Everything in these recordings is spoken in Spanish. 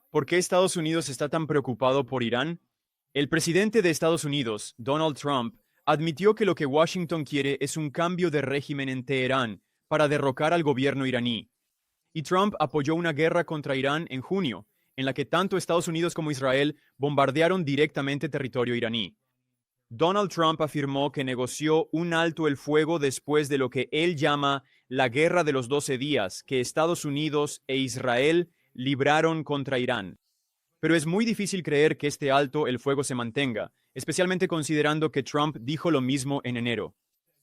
¿Por qué Estados Unidos está tan preocupado por Irán? El presidente de Estados Unidos, Donald Trump, admitió que lo que Washington quiere es un cambio de régimen en Teherán para derrocar al gobierno iraní. Y Trump apoyó una guerra contra Irán en junio, en la que tanto Estados Unidos como Israel bombardearon directamente territorio iraní. Donald Trump afirmó que negoció un alto el fuego después de lo que él llama la Guerra de los 12 días que Estados Unidos e Israel libraron contra Irán. Pero es muy difícil creer que este alto el fuego se mantenga, especialmente considerando que Trump dijo lo mismo en enero.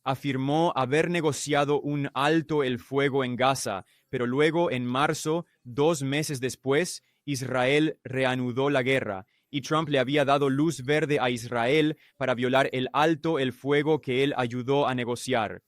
Afirmó haber negociado un alto el fuego en Gaza, pero luego en marzo, 2 meses después, Israel reanudó la guerra y Trump le había dado luz verde a Israel para violar el alto el fuego que él ayudó a negociar.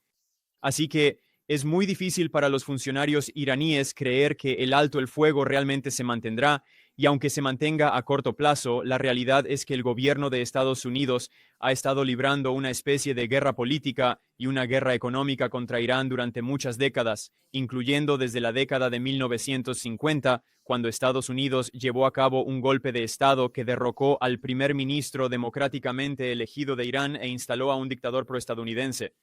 Así que es muy difícil para los funcionarios iraníes creer que el alto el fuego realmente se mantendrá, y aunque se mantenga a corto plazo, la realidad es que el gobierno de Estados Unidos ha estado librando una especie de guerra política y una guerra económica contra Irán durante muchas décadas, incluyendo desde la década de 1950, cuando Estados Unidos llevó a cabo un golpe de Estado que derrocó al primer ministro democráticamente elegido de Irán e instaló a un dictador proestadounidense.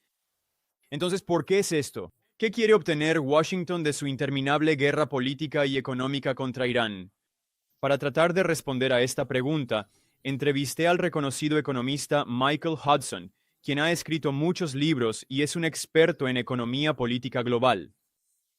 Entonces, ¿por qué es esto? ¿Qué quiere obtener Washington de su interminable guerra política y económica contra Irán? Para tratar de responder a esta pregunta, entrevisté al reconocido economista Michael Hudson, quien ha escrito muchos libros y es un experto en economía política global.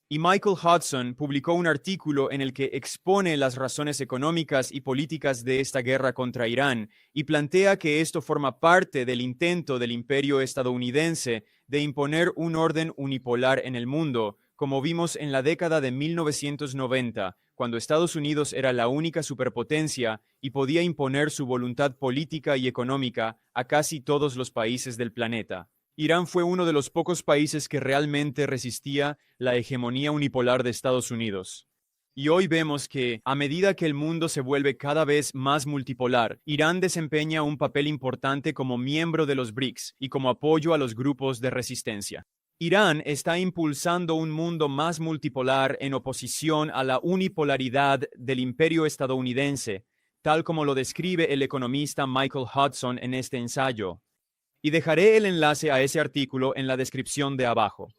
Y Michael Hudson publicó un artículo en el que expone las razones económicas y políticas de esta guerra contra Irán y plantea que esto forma parte del intento del imperio estadounidense de imponer un orden unipolar en el mundo, como vimos en la década de 1990, cuando Estados Unidos era la única superpotencia y podía imponer su voluntad política y económica a casi todos los países del planeta. Irán fue uno de los pocos países que realmente resistía la hegemonía unipolar de Estados Unidos. Y hoy vemos que, a medida que el mundo se vuelve cada vez más multipolar, Irán desempeña un papel importante como miembro de los BRICS y como apoyo a los grupos de resistencia. Irán está impulsando un mundo más multipolar en oposición a la unipolaridad del imperio estadounidense, tal como lo describe el economista Michael Hudson en este ensayo. Y dejaré el enlace a ese artículo en la descripción de abajo.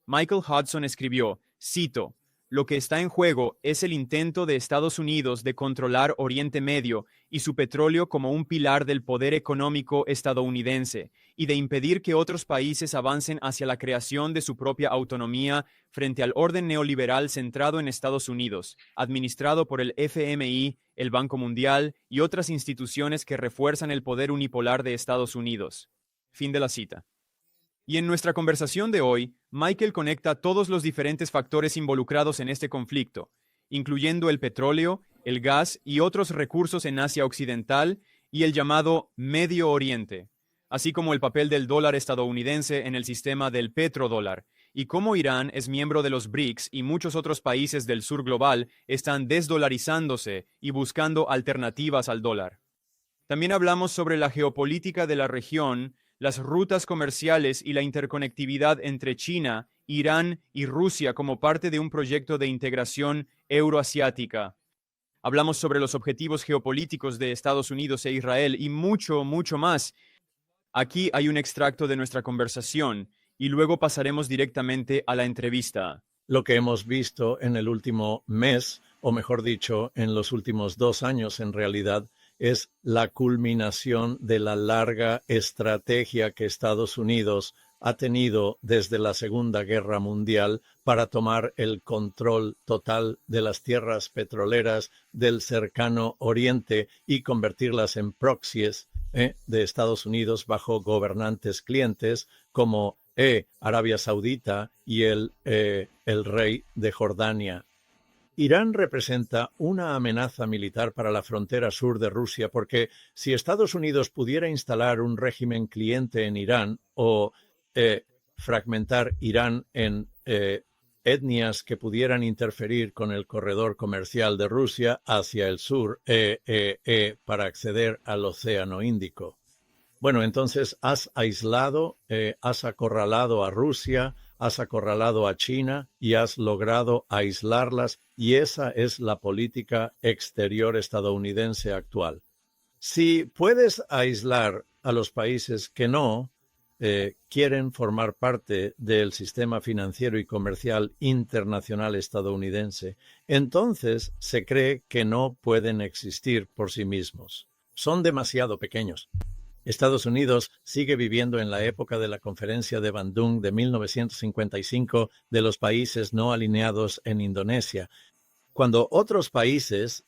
Michael Hudson escribió, cito, "Lo que está en juego es el intento de Estados Unidos de controlar Oriente Medio y su petróleo como un pilar del poder económico estadounidense, y de impedir que otros países avancen hacia la creación de su propia autonomía frente al orden neoliberal centrado en Estados Unidos, administrado por el FMI, el Banco Mundial y otras instituciones que refuerzan el poder unipolar de Estados Unidos". Fin de la cita. Y en nuestra conversación de hoy, Michael conecta todos los diferentes factores involucrados en este conflicto, incluyendo el petróleo, el gas y otros recursos en Asia Occidental y el llamado Medio Oriente, así como el papel del dólar estadounidense en el sistema del petrodólar, y cómo Irán es miembro de los BRICS y muchos otros países del sur global están desdolarizándose y buscando alternativas al dólar. También hablamos sobre la geopolítica de la región, las rutas comerciales y la interconectividad entre China, Irán y Rusia como parte de un proyecto de integración euroasiática. Hablamos sobre los objetivos geopolíticos de Estados Unidos e Israel y mucho, mucho más. Aquí hay un extracto de nuestra conversación y luego pasaremos directamente a la entrevista. Lo que hemos visto en el último mes, o mejor dicho, en los últimos 2 años en realidad, es la culminación de la larga estrategia que Estados Unidos ha tenido desde la Segunda Guerra Mundial para tomar el control total de las tierras petroleras del cercano Oriente y convertirlas en proxies de Estados Unidos bajo gobernantes clientes como Arabia Saudita y el rey de Jordania. Irán representa una amenaza militar para la frontera sur de Rusia porque si Estados Unidos pudiera instalar un régimen cliente en Irán o fragmentar Irán en etnias que pudieran interferir con el corredor comercial de Rusia hacia el sur para acceder al Océano Índico. Bueno, entonces has aislado, has acorralado a Rusia, has acorralado a China y has logrado aislarlas, y esa es la política exterior estadounidense actual. Si puedes aislar a los países que no quieren formar parte del sistema financiero y comercial internacional estadounidense, entonces se cree que no pueden existir por sí mismos. Son demasiado pequeños. Estados Unidos sigue viviendo en la época de la Conferencia de Bandung de 1955 de los países no alineados en Indonesia. Cuando otros países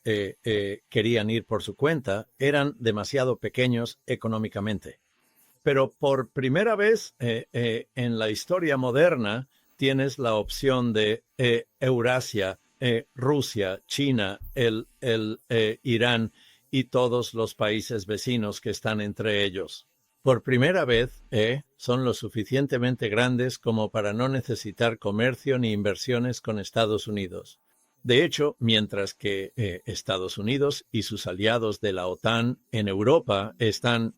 querían ir por su cuenta, eran demasiado pequeños económicamente. Pero por primera vez en la historia moderna tienes la opción de Eurasia, Rusia, China, Irán y todos los países vecinos que están entre ellos. Por primera vez son lo suficientemente grandes como para no necesitar comercio ni inversiones con Estados Unidos. De hecho, mientras que Estados Unidos y sus aliados de la OTAN en Europa están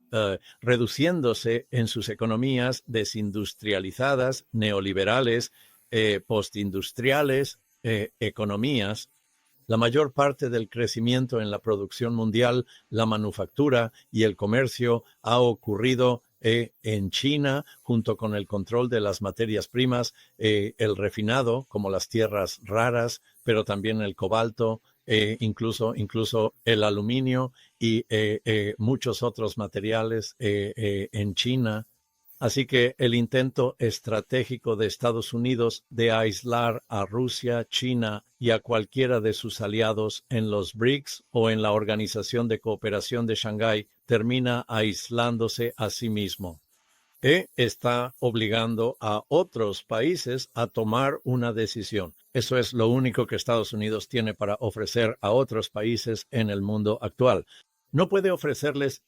reduciéndose en sus economías desindustrializadas, neoliberales, postindustriales, economías, la mayor parte del crecimiento en la producción mundial, la manufactura y el comercio ha ocurrido en China, junto con el control de las materias primas, el refinado, como las tierras raras, pero también el cobalto, incluso el aluminio y muchos otros materiales en China. Así que el intento estratégico de Estados Unidos de aislar a Rusia, China y a cualquiera de sus aliados en los BRICS o en la Organización de Cooperación de Shanghái termina aislándose a sí mismo. Está obligando a otros países a tomar una decisión. Eso es lo único que Estados Unidos tiene para ofrecer a otros países en el mundo actual. No puede ofrecerles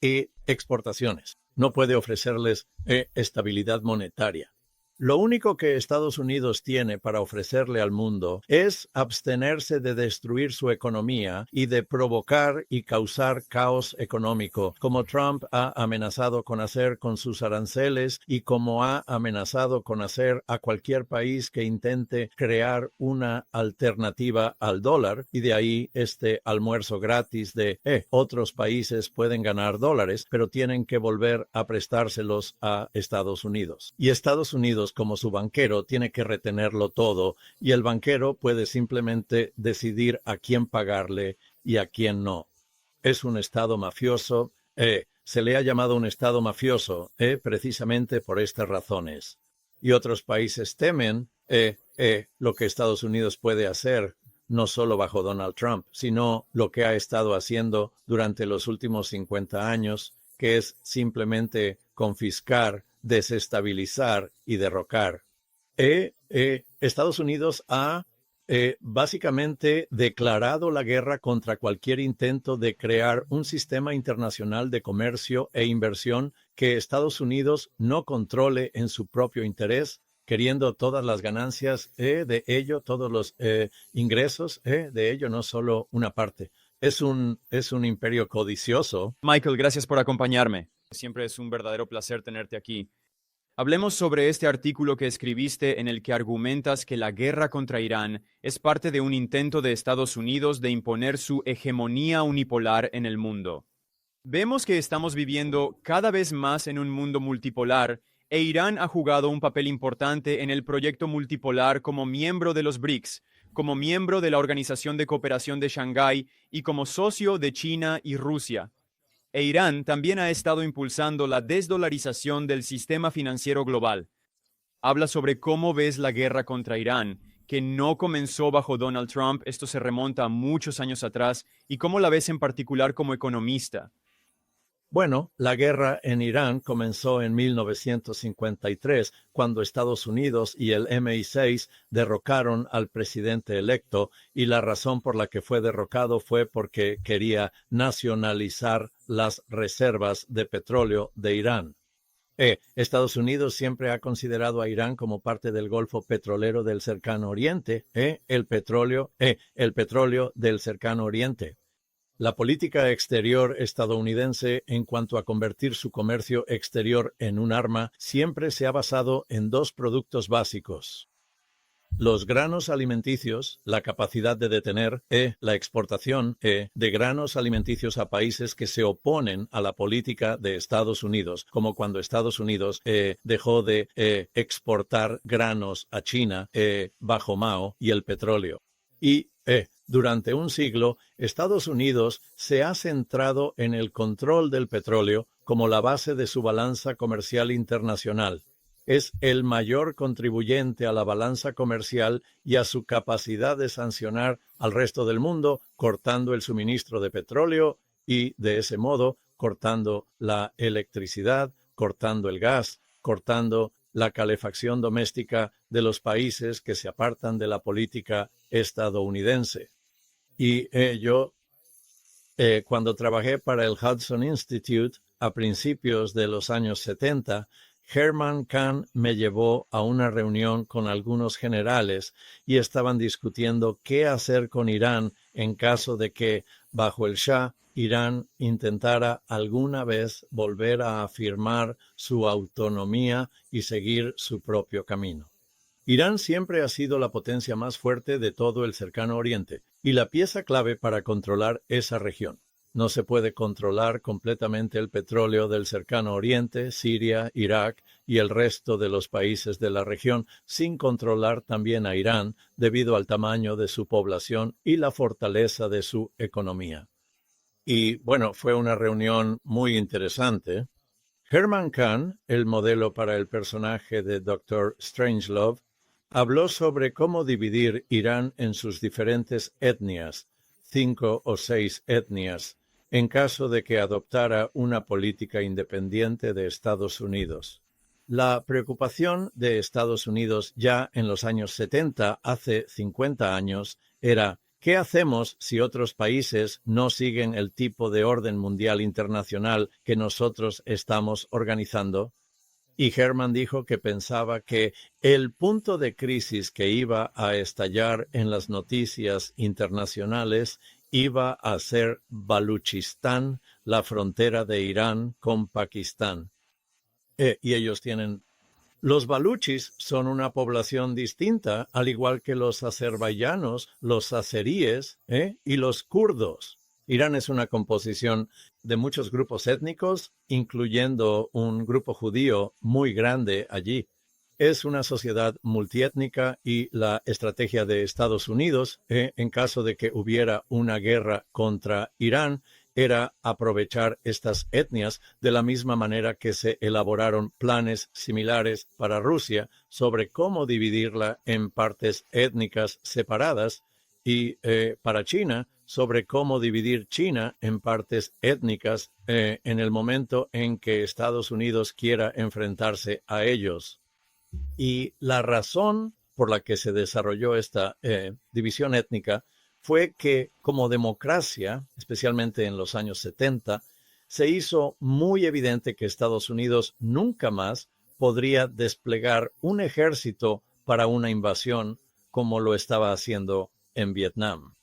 exportaciones. No puede ofrecerles estabilidad monetaria. Lo único que Estados Unidos tiene para ofrecerle al mundo es abstenerse de destruir su economía y de provocar y causar caos económico, como Trump ha amenazado con hacer con sus aranceles y como ha amenazado con hacer a cualquier país que intente crear una alternativa al dólar, y de ahí este almuerzo gratis de otros países pueden ganar dólares, pero tienen que volver a prestárselos a Estados Unidos. Y Estados Unidos, como su banquero, tiene que retenerlo todo, y el banquero puede simplemente decidir a quién pagarle y a quién no. Es un estado mafioso. Se le ha llamado un estado mafioso precisamente por estas razones. Y otros países temen lo que Estados Unidos puede hacer, no solo bajo Donald Trump, sino lo que ha estado haciendo durante los últimos 50 años, que es simplemente confiscar, desestabilizar y derrocar. Estados Unidos ha básicamente declarado la guerra contra cualquier intento de crear un sistema internacional de comercio e inversión que Estados Unidos no controle en su propio interés, queriendo todas las ganancias de ello, todos los ingresos de ello, no solo una parte. Es un imperio codicioso. Michael, gracias por acompañarme. Siempre es un verdadero placer tenerte aquí. Hablemos sobre este artículo que escribiste en el que argumentas que la guerra contra Irán es parte de un intento de Estados Unidos de imponer su hegemonía unipolar en el mundo. Vemos que estamos viviendo cada vez más en un mundo multipolar, e Irán ha jugado un papel importante en el proyecto multipolar como miembro de los BRICS, como miembro de la Organización de Cooperación de Shanghái y como socio de China y Rusia. E Irán también ha estado impulsando la desdolarización del sistema financiero global. Habla sobre cómo ves la guerra contra Irán, que no comenzó bajo Donald Trump, esto se remonta a muchos años atrás, y cómo la ves en particular como economista. Bueno, la guerra en Irán comenzó en 1953, cuando Estados Unidos y el MI6 derrocaron al presidente electo, y la razón por la que fue derrocado fue porque quería nacionalizar las reservas de petróleo de Irán. Estados Unidos siempre ha considerado a Irán como parte del Golfo Petrolero del Cercano Oriente, el petróleo del Cercano Oriente. La política exterior estadounidense en cuanto a convertir su comercio exterior en un arma siempre se ha basado en dos productos básicos: los granos alimenticios, la capacidad de detener la exportación de granos alimenticios a países que se oponen a la política de Estados Unidos, como cuando Estados Unidos dejó de exportar granos a China bajo Mao, y el petróleo. Y durante un siglo, Estados Unidos se ha centrado en el control del petróleo como la base de su balanza comercial internacional. Es el mayor contribuyente a la balanza comercial y a su capacidad de sancionar al resto del mundo, cortando el suministro de petróleo y, de ese modo, cortando la electricidad, cortando el gas, cortando la calefacción doméstica de los países que se apartan de la política estadounidense. Y cuando trabajé para el Hudson Institute a principios de los años 70, Herman Kahn me llevó a una reunión con algunos generales y estaban discutiendo qué hacer con Irán en caso de que, bajo el Shah, Irán intentara alguna vez volver a afirmar su autonomía y seguir su propio camino. Irán siempre ha sido la potencia más fuerte de todo el Cercano Oriente y la pieza clave para controlar esa región. No se puede controlar completamente el petróleo del Cercano Oriente, Siria, Irak y el resto de los países de la región sin controlar también a Irán debido al tamaño de su población y la fortaleza de su economía. Y bueno, fue una reunión muy interesante. Herman Kahn, el modelo para el personaje de Dr. Strangelove, habló sobre cómo dividir Irán en sus diferentes etnias, 5 o 6 etnias, en caso de que adoptara una política independiente de Estados Unidos. La preocupación de Estados Unidos ya en los años 70, hace 50 años, era: ¿qué hacemos si otros países no siguen el tipo de orden mundial internacional que nosotros estamos organizando? Y Herman dijo que pensaba que el punto de crisis que iba a estallar en las noticias internacionales iba a ser Baluchistán, la frontera de Irán con Pakistán. Y ellos tienen... Los baluchis son una población distinta, al igual que los azerbaiyanos, los azeríes y los kurdos. Irán es una composición de muchos grupos étnicos, incluyendo un grupo judío muy grande allí. Es una sociedad multiétnica y la estrategia de Estados Unidos, en caso de que hubiera una guerra contra Irán, era aprovechar estas etnias de la misma manera que se elaboraron planes similares para Rusia sobre cómo dividirla en partes étnicas separadas y para China sobre cómo dividir China en partes étnicas en el momento en que Estados Unidos quiera enfrentarse a ellos. Y la razón por la que se desarrolló esta división étnica fue que como democracia, especialmente en los años 70, se hizo muy evidente que Estados Unidos nunca más podría desplegar un ejército para una invasión como lo estaba haciendo en Vietnam.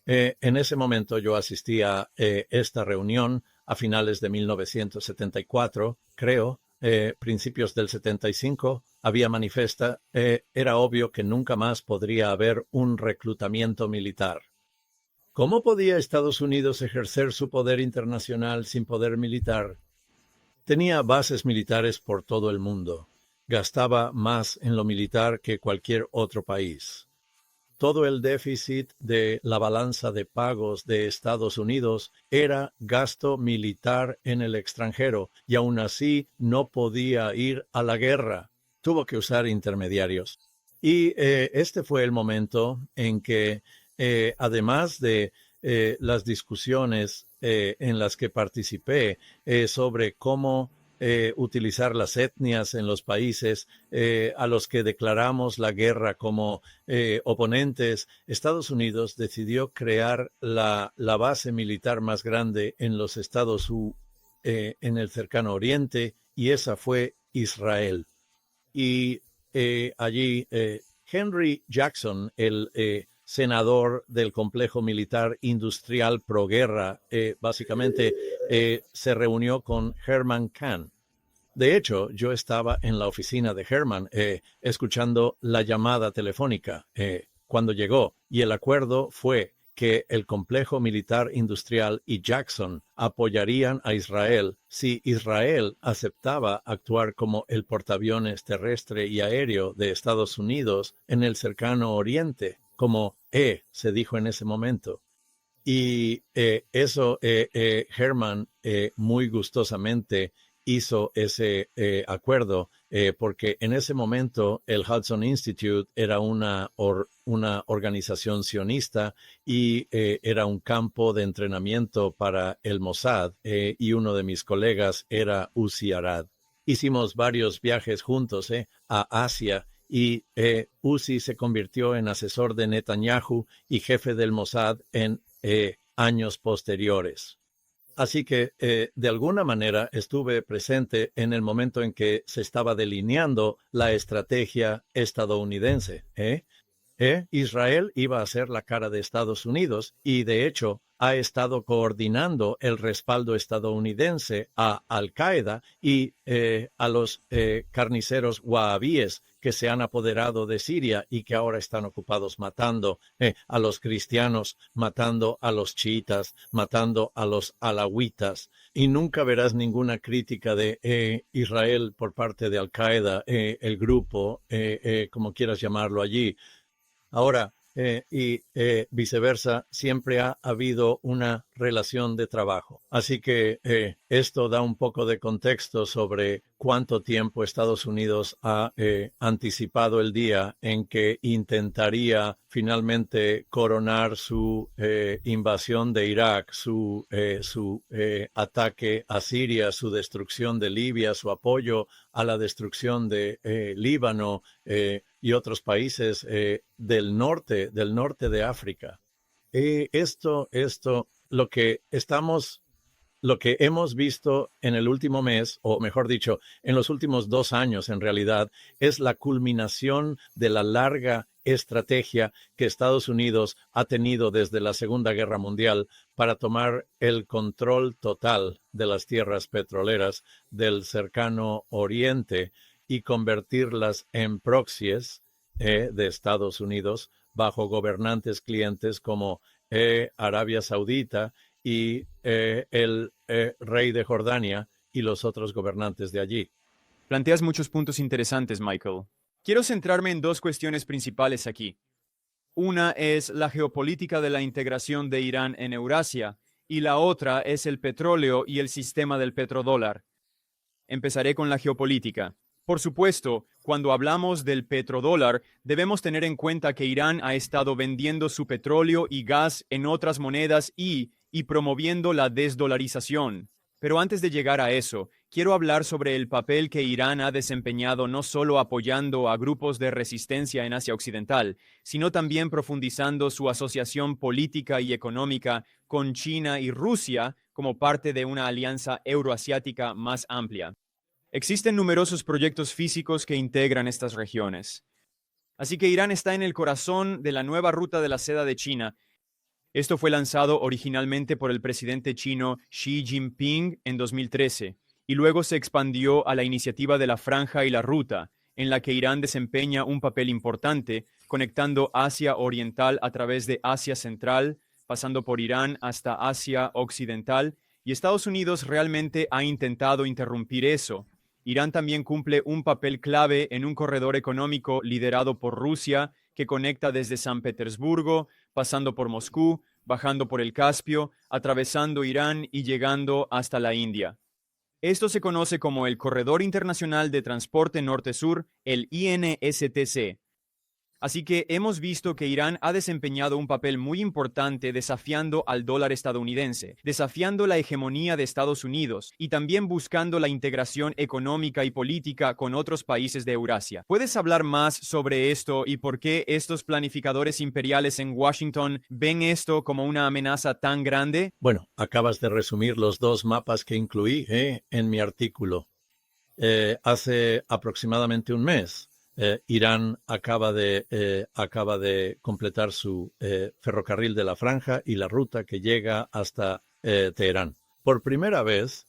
En ese momento yo asistí a esta reunión a finales de 1974, creo, principios del 75, había manifiesta, era obvio que nunca más podría haber un reclutamiento militar. ¿Cómo podía Estados Unidos ejercer su poder internacional sin poder militar? Tenía bases militares por todo el mundo. Gastaba más en lo militar que cualquier otro país. Todo el déficit de la balanza de pagos de Estados Unidos era gasto militar en el extranjero, y aún así no podía ir a la guerra. Tuvo que usar intermediarios. Y este fue el momento en que, además de las discusiones en las que participé sobre cómo utilizar las etnias en los países a los que declaramos la guerra como oponentes, Estados Unidos decidió crear la base militar más grande en los Estados Unidos, en el Cercano Oriente, y esa fue Israel. Y allí Henry Jackson, el senador del complejo militar industrial proguerra, básicamente se reunió con Herman Kahn. De hecho, yo estaba en la oficina de Herman escuchando la llamada telefónica cuando llegó, y el acuerdo fue que el complejo militar industrial y Jackson apoyarían a Israel si Israel aceptaba actuar como el portaaviones terrestre y aéreo de Estados Unidos en el cercano Oriente, como se dijo en ese momento. Y eso Herman muy gustosamente hizo ese acuerdo porque en ese momento el Hudson Institute era una organización sionista y era un campo de entrenamiento para el Mossad y uno de mis colegas era Uzi Arad. Hicimos varios viajes juntos a Asia y Uzi se convirtió en asesor de Netanyahu y jefe del Mossad en años posteriores. Así que, de alguna manera, estuve presente en el momento en que se estaba delineando la estrategia estadounidense. Israel iba a ser la cara de Estados Unidos y, de hecho, ha estado coordinando el respaldo estadounidense a Al-Qaeda y a los carniceros wahabíes que se han apoderado de Siria y que ahora están ocupados matando a los cristianos, matando a los chiitas, matando a los alawitas. Y nunca verás ninguna crítica de Israel por parte de Al-Qaeda, el grupo, como quieras llamarlo allí. Ahora, y viceversa, siempre ha habido una relación de trabajo. Así que esto da un poco de contexto sobre cuánto tiempo Estados Unidos ha anticipado el día en que intentaría finalmente coronar su invasión de Irak, su ataque a Siria, su destrucción de Libia, su apoyo a la destrucción de Líbano y otros países del norte de África. Lo que hemos visto en el último mes, o mejor dicho, en los últimos 2 años en realidad, es la culminación de la larga estrategia que Estados Unidos ha tenido desde la Segunda Guerra Mundial para tomar el control total de las tierras petroleras del cercano Oriente y convertirlas en proxies de Estados Unidos bajo gobernantes clientes como Arabia Saudita y el rey de Jordania y los otros gobernantes de allí. Planteas muchos puntos interesantes, Michael. Quiero centrarme en 2 cuestiones principales aquí. Una es la geopolítica de la integración de Irán en Eurasia y la otra es el petróleo y el sistema del petrodólar. Empezaré con la geopolítica. Por supuesto, cuando hablamos del petrodólar, debemos tener en cuenta que Irán ha estado vendiendo su petróleo y gas en otras monedas y promoviendo la desdolarización. Pero antes de llegar a eso, quiero hablar sobre el papel que Irán ha desempeñado no solo apoyando a grupos de resistencia en Asia Occidental, sino también profundizando su asociación política y económica con China y Rusia como parte de una alianza euroasiática más amplia. Existen numerosos proyectos físicos que integran estas regiones. Así que Irán está en el corazón de la nueva ruta de la seda de China. Esto fue lanzado originalmente por el presidente chino Xi Jinping en 2013 y luego se expandió a la iniciativa de la Franja y la Ruta, en la que Irán desempeña un papel importante, conectando Asia Oriental a través de Asia Central, pasando por Irán hasta Asia Occidental, y Estados Unidos realmente ha intentado interrumpir eso. Irán también cumple un papel clave en un corredor económico liderado por Rusia que conecta desde San Petersburgo, pasando por Moscú, bajando por el Caspio, atravesando Irán y llegando hasta la India. Esto se conoce como el Corredor Internacional de Transporte Norte-Sur, el INSTC. Así que hemos visto que Irán ha desempeñado un papel muy importante desafiando al dólar estadounidense, desafiando la hegemonía de Estados Unidos y también buscando la integración económica y política con otros países de Eurasia. ¿Puedes hablar más sobre esto y por qué estos planificadores imperiales en Washington ven esto como una amenaza tan grande? Bueno, acabas de resumir los 2 mapas que incluí en mi artículo. Hace aproximadamente un mes Irán acaba de completar su ferrocarril de la Franja y la ruta que llega hasta Teherán. Por primera vez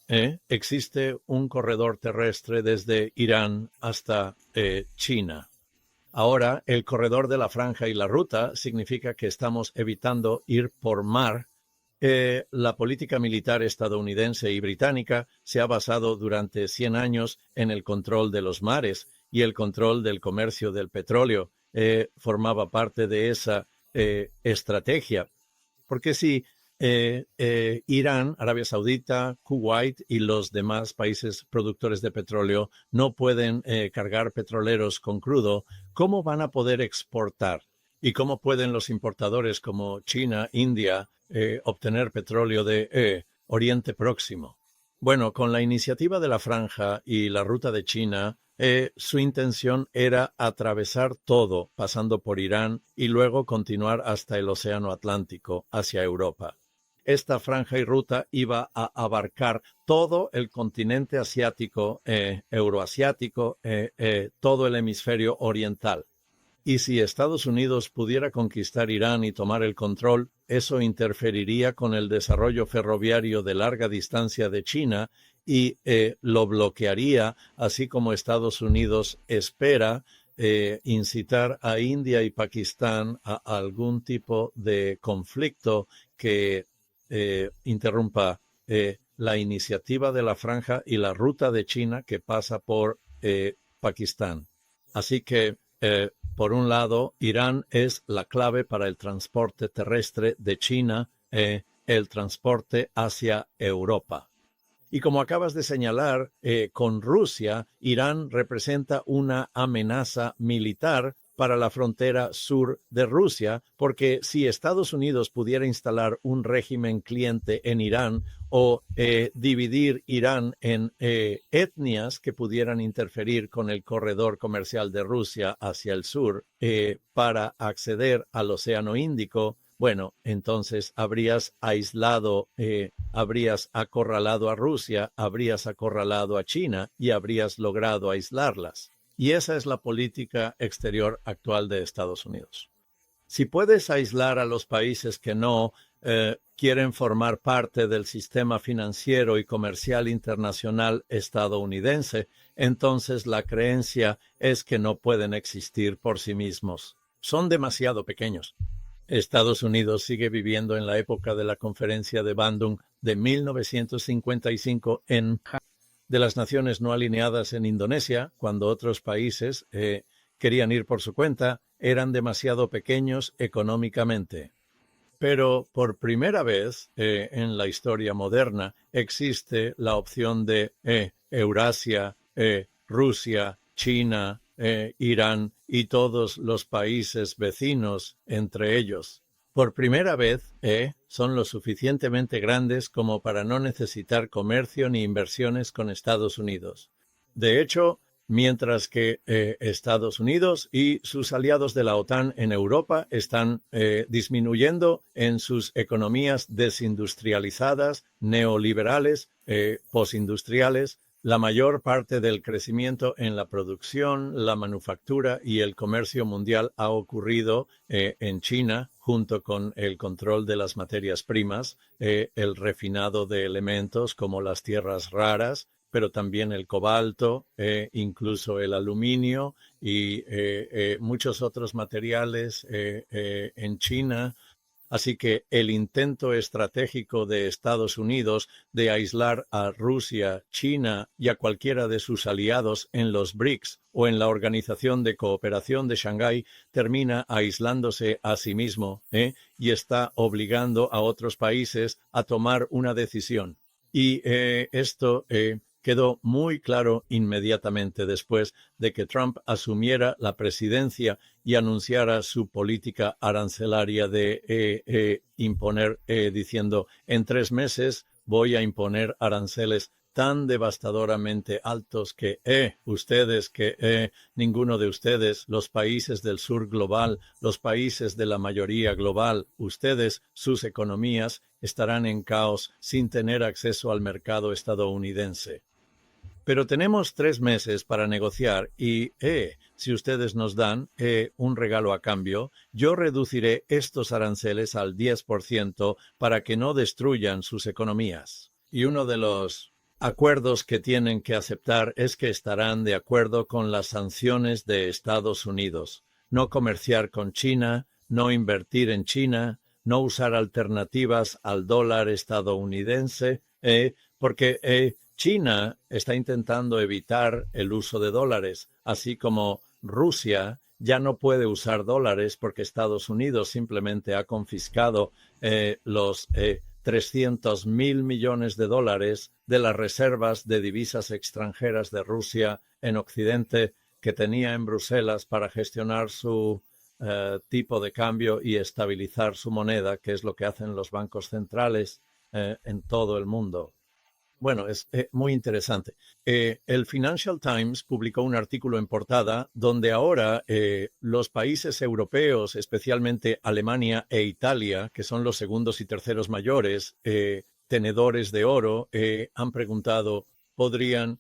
existe un corredor terrestre desde Irán hasta China. Ahora, el corredor de la Franja y la ruta significa que estamos evitando ir por mar. La política militar estadounidense y británica se ha basado durante 100 años en el control de los mares y el control del comercio del petróleo. Formaba parte de esa estrategia. Porque si Irán, Arabia Saudita, Kuwait y los demás países productores de petróleo no pueden cargar petroleros con crudo, ¿cómo van a poder exportar? ¿Y cómo pueden los importadores como China, India, obtener petróleo de Oriente Próximo? Bueno, con la iniciativa de la Franja y la ruta de China, su intención era atravesar todo, pasando por Irán y luego continuar hasta el Océano Atlántico, hacia Europa. Esta franja y ruta iba a abarcar todo el continente asiático, euroasiático, todo el hemisferio oriental. Y si Estados Unidos pudiera conquistar Irán y tomar el control, eso interferiría con el desarrollo ferroviario de larga distancia de China y lo bloquearía, así como Estados Unidos espera incitar a India y Pakistán a algún tipo de conflicto que interrumpa la iniciativa de la Franja y la ruta de China que pasa por Pakistán. Así que, por un lado, Irán es la clave para el transporte terrestre de China, el transporte hacia Europa. Y como acabas de señalar, con Rusia, Irán representa una amenaza militar para la frontera sur de Rusia, porque si Estados Unidos pudiera instalar un régimen cliente en Irán o dividir Irán en etnias que pudieran interferir con el corredor comercial de Rusia hacia el sur para acceder al Océano Índico, bueno, entonces habrías acorralado a Rusia, habrías acorralado a China y habrías logrado aislarlas. Y esa es la política exterior actual de Estados Unidos. Si puedes aislar a los países que no quieren formar parte del sistema financiero y comercial internacional estadounidense, entonces la creencia es que no pueden existir por sí mismos. Son demasiado pequeños. Estados Unidos sigue viviendo en la época de la Conferencia de Bandung de 1955 de las naciones no alineadas en Indonesia, cuando otros países querían ir por su cuenta, eran demasiado pequeños económicamente. Pero por primera vez en la historia moderna existe la opción de Eurasia, Rusia, China, Irán y todos los países vecinos entre ellos. Por primera vez, son lo suficientemente grandes como para no necesitar comercio ni inversiones con Estados Unidos. De hecho, mientras que Estados Unidos y sus aliados de la OTAN en Europa están disminuyendo en sus economías desindustrializadas, neoliberales, postindustriales, la mayor parte del crecimiento en la producción, la manufactura y el comercio mundial ha ocurrido en China, junto con el control de las materias primas, el refinado de elementos como las tierras raras, pero también el cobalto, incluso el aluminio y muchos otros materiales en China. Así que el intento estratégico de Estados Unidos de aislar a Rusia, China y a cualquiera de sus aliados en los BRICS o en la Organización de Cooperación de Shanghái termina aislándose a sí mismo y está obligando a otros países a tomar una decisión. Y esto quedó muy claro inmediatamente después de que Trump asumiera la presidencia y anunciara su política arancelaria de imponer, diciendo, en 3 meses voy a imponer aranceles tan devastadoramente altos que ninguno de ustedes, los países del sur global, los países de la mayoría global, ustedes, sus economías estarán en caos sin tener acceso al mercado estadounidense. Pero tenemos 3 meses para negociar y, si ustedes nos dan un regalo a cambio, yo reduciré estos aranceles al 10% para que no destruyan sus economías. Y uno de los acuerdos que tienen que aceptar es que estarán de acuerdo con las sanciones de Estados Unidos. No comerciar con China, no invertir en China, no usar alternativas al dólar estadounidense, porque China está intentando evitar el uso de dólares, así como Rusia ya no puede usar dólares porque Estados Unidos simplemente ha confiscado los 300.000 millones de dólares de las reservas de divisas extranjeras de Rusia en Occidente que tenía en Bruselas para gestionar su tipo de cambio y estabilizar su moneda, que es lo que hacen los bancos centrales en todo el mundo. Bueno, es muy interesante. El Financial Times publicó un artículo en portada donde ahora los países europeos, especialmente Alemania e Italia, que son los segundos y terceros mayores tenedores de oro, han preguntado, ¿podrían,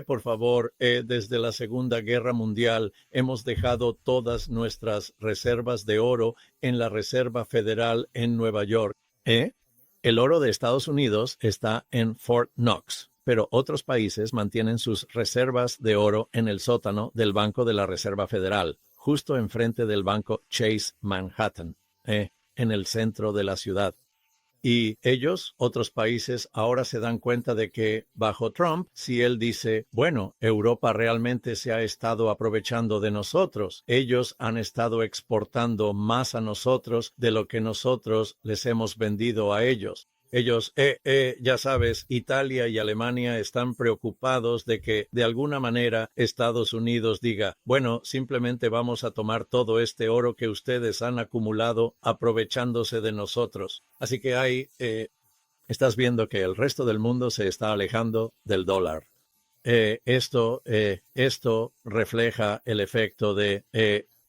por favor, desde la Segunda Guerra Mundial hemos dejado todas nuestras reservas de oro en la Reserva Federal en Nueva York? El oro de Estados Unidos está en Fort Knox, pero otros países mantienen sus reservas de oro en el sótano del Banco de la Reserva Federal, justo enfrente del Banco Chase Manhattan, en el centro de la ciudad. Y ellos, otros países, ahora se dan cuenta de que bajo Trump, si él dice, bueno, Europa realmente se ha estado aprovechando de nosotros, ellos han estado exportando más a nosotros de lo que nosotros les hemos vendido a ellos. Ellos, ya sabes, Italia y Alemania están preocupados de que de alguna manera Estados Unidos diga, bueno, simplemente vamos a tomar todo este oro que ustedes han acumulado aprovechándose de nosotros. Así que estás viendo que el resto del mundo se está alejando del dólar. Esto refleja el efecto de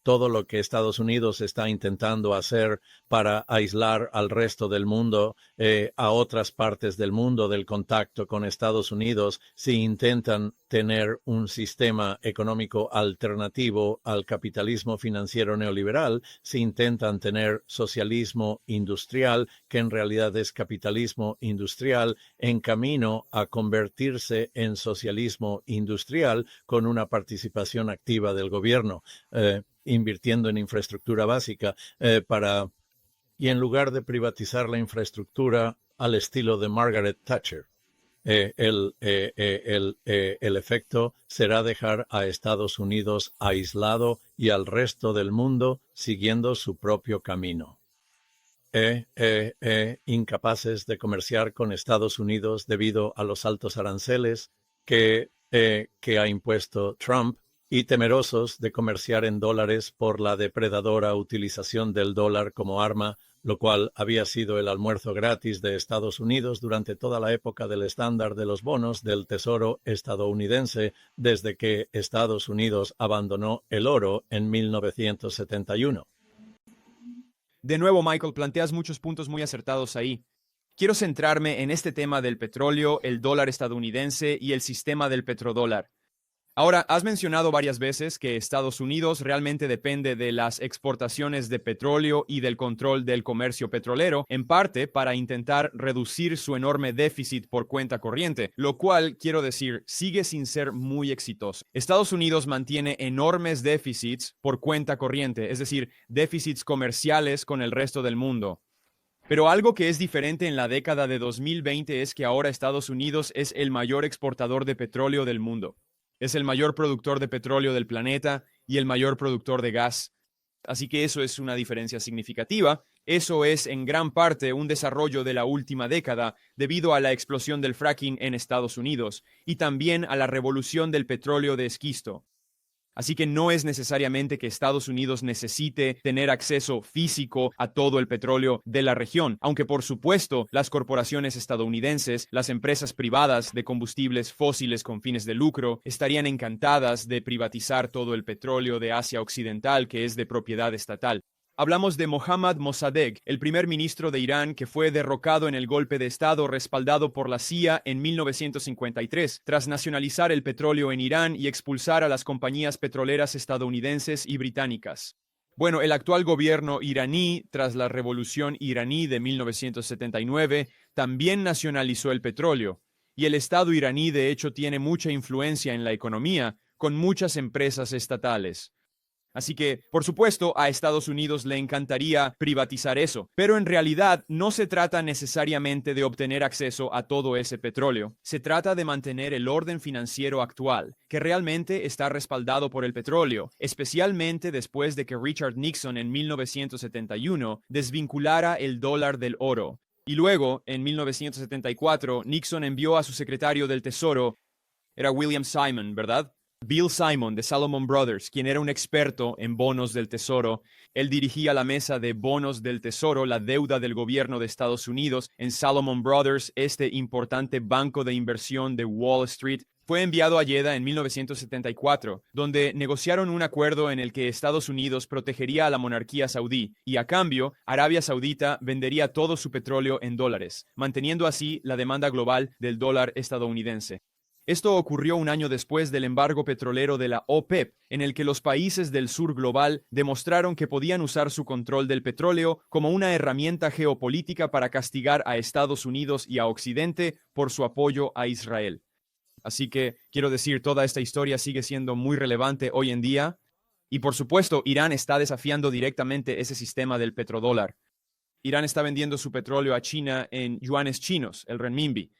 todo lo que Estados Unidos está intentando hacer para aislar al resto del mundo, a otras partes del mundo del contacto con Estados Unidos, si intentan tener un sistema económico alternativo al capitalismo financiero neoliberal, si intentan tener socialismo industrial, que en realidad es capitalismo industrial, en camino a convertirse en socialismo industrial con una participación activa del gobierno. Invirtiendo en infraestructura básica y en lugar de privatizar la infraestructura al estilo de Margaret Thatcher. El efecto será dejar a Estados Unidos aislado y al resto del mundo siguiendo su propio camino. Incapaces de comerciar con Estados Unidos debido a los altos aranceles que ha impuesto Trump, y temerosos de comerciar en dólares por la depredadora utilización del dólar como arma, lo cual había sido el almuerzo gratis de Estados Unidos durante toda la época del estándar de los bonos del Tesoro estadounidense, desde que Estados Unidos abandonó el oro en 1971. De nuevo, Michael, planteas muchos puntos muy acertados ahí. Quiero centrarme en este tema del petróleo, el dólar estadounidense y el sistema del petrodólar. Ahora, has mencionado varias veces que Estados Unidos realmente depende de las exportaciones de petróleo y del control del comercio petrolero, en parte para intentar reducir su enorme déficit por cuenta corriente, lo cual, quiero decir, sigue sin ser muy exitoso. Estados Unidos mantiene enormes déficits por cuenta corriente, es decir, déficits comerciales con el resto del mundo. Pero algo que es diferente en la década de 2020 es que ahora Estados Unidos es el mayor exportador de petróleo del mundo. Es el mayor productor de petróleo del planeta y el mayor productor de gas. Así que eso es una diferencia significativa. Eso es en gran parte un desarrollo de la última década debido a la explosión del fracking en Estados Unidos y también a la revolución del petróleo de esquisto. Así que no es necesariamente que Estados Unidos necesite tener acceso físico a todo el petróleo de la región, aunque por supuesto las corporaciones estadounidenses, las empresas privadas de combustibles fósiles con fines de lucro, estarían encantadas de privatizar todo el petróleo de Asia Occidental que es de propiedad estatal. Hablamos de Mohammad Mossadegh, el primer ministro de Irán que fue derrocado en el golpe de Estado respaldado por la CIA en 1953, tras nacionalizar el petróleo en Irán y expulsar a las compañías petroleras estadounidenses y británicas. Bueno, el actual gobierno iraní, tras la revolución iraní de 1979, también nacionalizó el petróleo, y el Estado iraní de hecho tiene mucha influencia en la economía, con muchas empresas estatales. Así que, por supuesto, a Estados Unidos le encantaría privatizar eso, pero en realidad no se trata necesariamente de obtener acceso a todo ese petróleo. Se trata de mantener el orden financiero actual, que realmente está respaldado por el petróleo, especialmente después de que Richard Nixon en 1971 desvinculara el dólar del oro. Y luego, en 1974, Nixon envió a su secretario del Tesoro, era William Simon, ¿verdad? Bill Simon de Salomon Brothers, quien era un experto en bonos del Tesoro. Él dirigía la mesa de bonos del Tesoro, la deuda del gobierno de Estados Unidos en Salomon Brothers, este importante banco de inversión de Wall Street. Fue enviado a Jeddah en 1974, donde negociaron un acuerdo en el que Estados Unidos protegería a la monarquía saudí y, a cambio, Arabia Saudita vendería todo su petróleo en dólares, manteniendo así la demanda global del dólar estadounidense. Esto ocurrió un año después del embargo petrolero de la OPEP, en el que los países del sur global demostraron que podían usar su control del petróleo como una herramienta geopolítica para castigar a Estados Unidos y a Occidente por su apoyo a Israel. Así que, quiero decir, toda esta historia sigue siendo muy relevante hoy en día. Y por supuesto, Irán está desafiando directamente ese sistema del petrodólar. Irán está vendiendo su petróleo a China en yuanes chinos, el renminbi.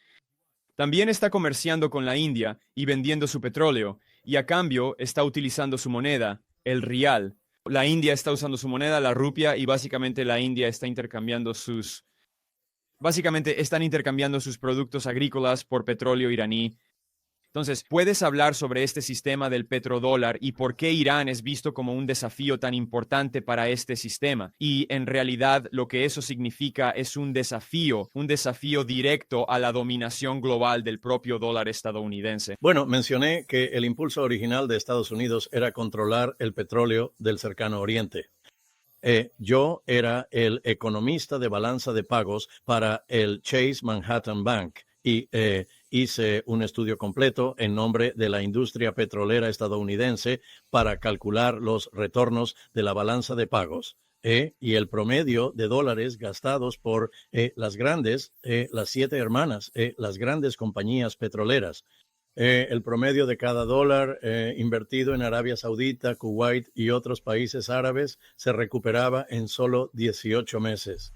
También está comerciando con la India y vendiendo su petróleo, y a cambio está utilizando su moneda, el rial. La India está usando su moneda, la rupia, y básicamente la India está intercambiando están intercambiando sus productos agrícolas por petróleo iraní. Entonces, ¿puedes hablar sobre este sistema del petrodólar y por qué Irán es visto como un desafío tan importante para este sistema? Y en realidad lo que eso significa es un desafío directo a la dominación global del propio dólar estadounidense. Bueno, mencioné que el impulso original de Estados Unidos era controlar el petróleo del Cercano Oriente. Yo era el economista de balanza de pagos para el Chase Manhattan Bank y hice un estudio completo en nombre de la industria petrolera estadounidense para calcular los retornos de la balanza de pagos y el promedio de dólares gastados por las 7 hermanas, las grandes compañías petroleras. El promedio de cada dólar invertido en Arabia Saudita, Kuwait y otros países árabes se recuperaba en solo 18 meses.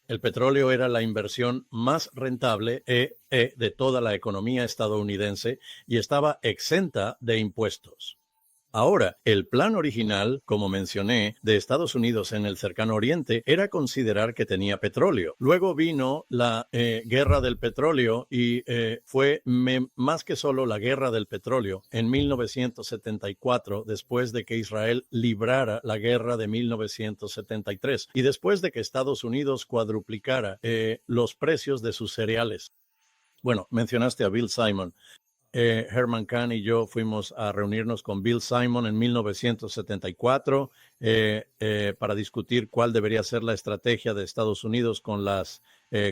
El petróleo era la inversión más rentable de toda la economía estadounidense y estaba exenta de impuestos. Ahora, el plan original, como mencioné, de Estados Unidos en el Cercano Oriente era considerar que tenía petróleo. Luego vino la guerra del petróleo y fue más que solo la guerra del petróleo. En 1974, después de que Israel librara la guerra de 1973 y después de que Estados Unidos cuadruplicara los precios de sus cereales. Bueno, mencionaste a Bill Simon. Herman Kahn y yo fuimos a reunirnos con Bill Simon en 1974 para discutir cuál debería ser la estrategia de Estados Unidos con las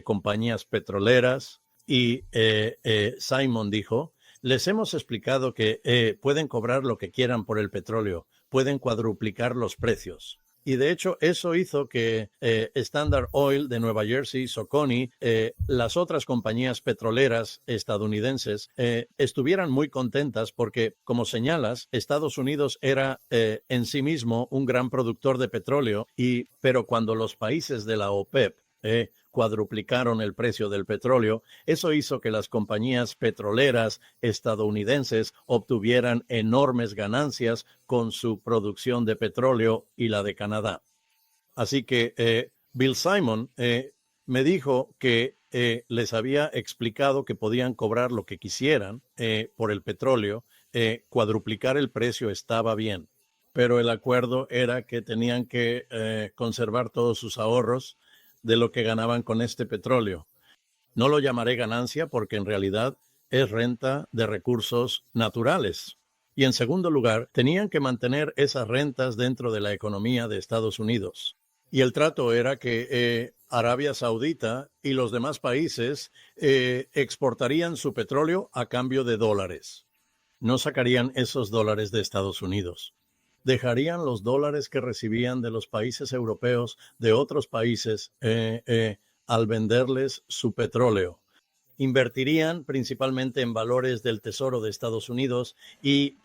compañías petroleras. Y Simon dijo, les hemos explicado que pueden cobrar lo que quieran por el petróleo, pueden cuadruplicar los precios. Y de hecho eso hizo que Standard Oil de Nueva Jersey, Socony, las otras compañías petroleras estadounidenses estuvieran muy contentas porque, como señalas, Estados Unidos era en sí mismo un gran productor de petróleo, pero cuando los países de la OPEP cuadruplicaron el precio del petróleo, eso hizo que las compañías petroleras estadounidenses obtuvieran enormes ganancias con su producción de petróleo y la de Canadá. Así que Bill Simon me dijo que les había explicado que podían cobrar lo que quisieran por el petróleo, cuadruplicar el precio estaba bien, pero el acuerdo era que tenían que conservar todos sus ahorros de lo que ganaban con este petróleo. No lo llamaré ganancia porque en realidad es renta de recursos naturales. Y en segundo lugar, tenían que mantener esas rentas dentro de la economía de Estados Unidos. Y el trato era que Arabia Saudita y los demás países exportarían su petróleo a cambio de dólares. No sacarían esos dólares de Estados Unidos. Dejarían los dólares que recibían de los países europeos, de otros países, al venderles su petróleo. Invertirían principalmente en valores del Tesoro de Estados Unidos y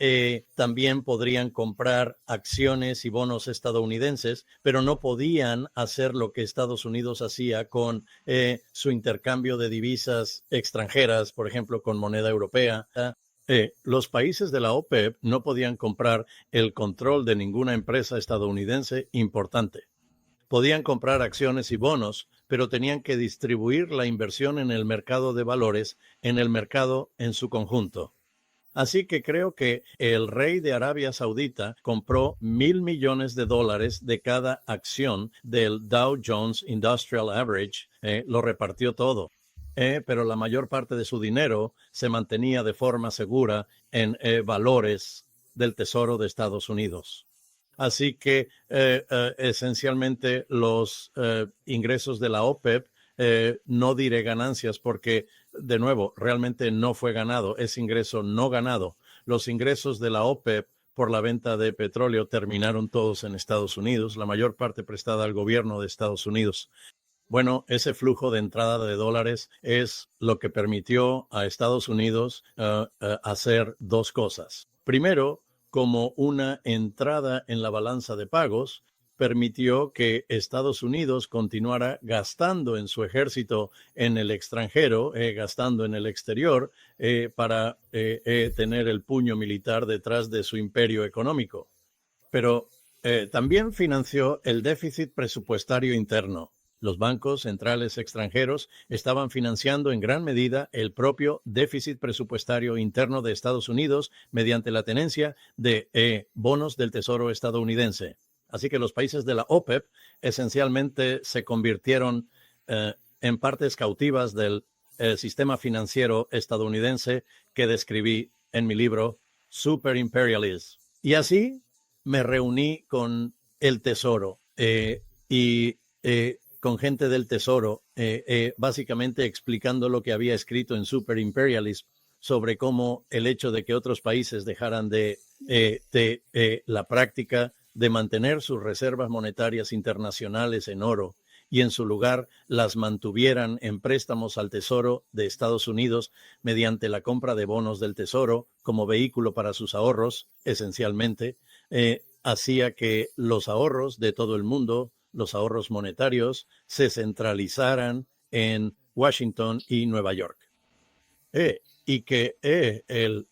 también podrían comprar acciones y bonos estadounidenses, pero no podían hacer lo que Estados Unidos hacía con su intercambio de divisas extranjeras, por ejemplo, con moneda europea. Los países de la OPEP no podían comprar el control de ninguna empresa estadounidense importante. Podían comprar acciones y bonos, pero tenían que distribuir la inversión en el mercado de valores, en el mercado en su conjunto. Así que creo que el rey de Arabia Saudita compró $1,000 millones de cada acción del Dow Jones Industrial Average, lo repartió todo. Pero la mayor parte de su dinero se mantenía de forma segura en valores del Tesoro de Estados Unidos. Así que esencialmente los ingresos de la OPEP, no diré ganancias porque, de nuevo, realmente no fue ganado, es ingreso no ganado. Los ingresos de la OPEP por la venta de petróleo terminaron todos en Estados Unidos, la mayor parte prestada al gobierno de Estados Unidos. Bueno, ese flujo de entrada de dólares es lo que permitió a Estados Unidos hacer dos cosas. Primero, como una entrada en la balanza de pagos, permitió que Estados Unidos continuara gastando en su ejército en el extranjero, gastando en el exterior, para tener el puño militar detrás de su imperio económico. Pero también financió el déficit presupuestario interno. Los bancos centrales extranjeros estaban financiando en gran medida el propio déficit presupuestario interno de Estados Unidos mediante la tenencia de bonos del Tesoro estadounidense. Así que los países de la OPEP esencialmente se convirtieron en partes cautivas del sistema financiero estadounidense que describí en mi libro Super Imperialism. Y así me reuní con el Tesoro y con gente del Tesoro, básicamente explicando lo que había escrito en Super Imperialism sobre cómo el hecho de que otros países dejaran de la práctica de mantener sus reservas monetarias internacionales en oro y en su lugar las mantuvieran en préstamos al Tesoro de Estados Unidos mediante la compra de bonos del Tesoro como vehículo para sus ahorros, esencialmente, hacía que los ahorros de todo el mundo, los ahorros monetarios, se centralizaran en Washington y Nueva York. Y que el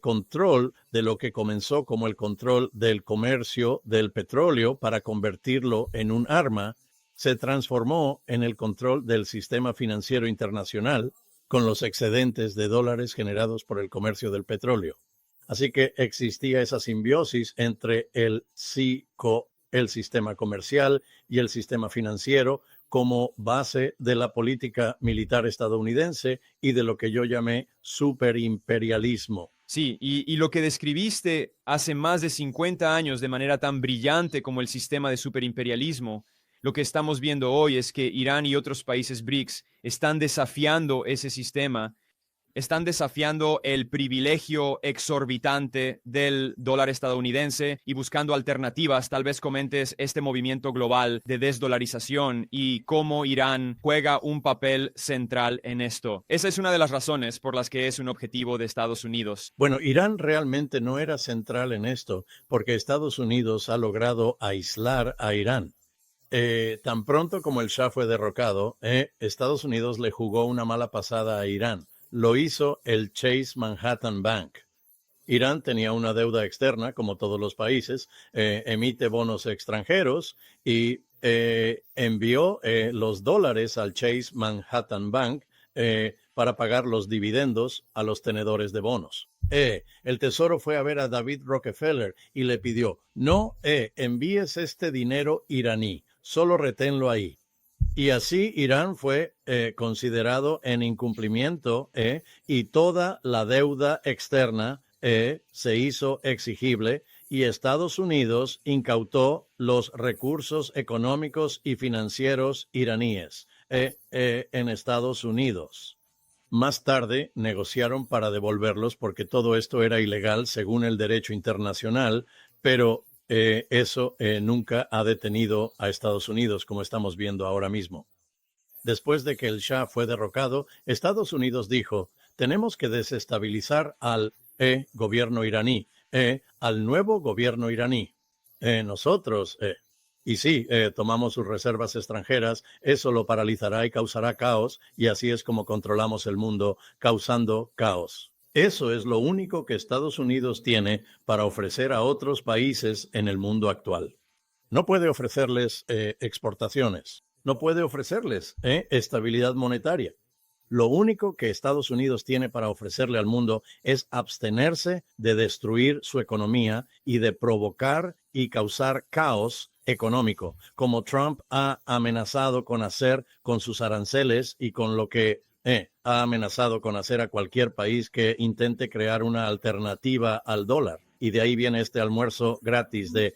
control de lo que comenzó como el control del comercio del petróleo para convertirlo en un arma, se transformó en el control del sistema financiero internacional con los excedentes de dólares generados por el comercio del petróleo. Así que existía esa simbiosis entre el sistema comercial y el sistema financiero como base de la política militar estadounidense y de lo que yo llamé superimperialismo. Sí, y lo que describiste hace más de 50 años de manera tan brillante como el sistema de superimperialismo, lo que estamos viendo hoy es que Irán y otros países BRICS están desafiando ese sistema, están desafiando el privilegio exorbitante del dólar estadounidense y buscando alternativas. Tal vez comentes este movimiento global de desdolarización y cómo Irán juega un papel central en esto. Esa es una de las razones por las que es un objetivo de Estados Unidos. Bueno, Irán realmente no era central en esto, porque Estados Unidos ha logrado aislar a Irán. Tan pronto como el Shah fue derrocado, Estados Unidos le jugó una mala pasada a Irán. Lo hizo el Chase Manhattan Bank. Irán tenía una deuda externa, como todos los países, emite bonos extranjeros y envió los dólares al Chase Manhattan Bank para pagar los dividendos a los tenedores de bonos. El Tesoro fue a ver a David Rockefeller y le pidió, no envíes este dinero iraní, solo reténlo ahí. Y así Irán fue considerado en incumplimiento y toda la deuda externa se hizo exigible y Estados Unidos incautó los recursos económicos y financieros iraníes en Estados Unidos. Más tarde negociaron para devolverlos porque todo esto era ilegal según el derecho internacional, pero eso nunca ha detenido a Estados Unidos, como estamos viendo ahora mismo. Después de que el Shah fue derrocado, Estados Unidos dijo, tenemos que desestabilizar al gobierno iraní, al nuevo gobierno iraní. Nosotros, y sí, tomamos sus reservas extranjeras, eso lo paralizará y causará caos, y así es como controlamos el mundo, causando caos. Eso es lo único que Estados Unidos tiene para ofrecer a otros países en el mundo actual. No puede ofrecerles exportaciones, no puede ofrecerles estabilidad monetaria. Lo único que Estados Unidos tiene para ofrecerle al mundo es abstenerse de destruir su economía y de provocar y causar caos económico, como Trump ha amenazado con hacer con sus aranceles y con lo que ha amenazado con hacer a cualquier país que intente crear una alternativa al dólar. Y de ahí viene este almuerzo gratis de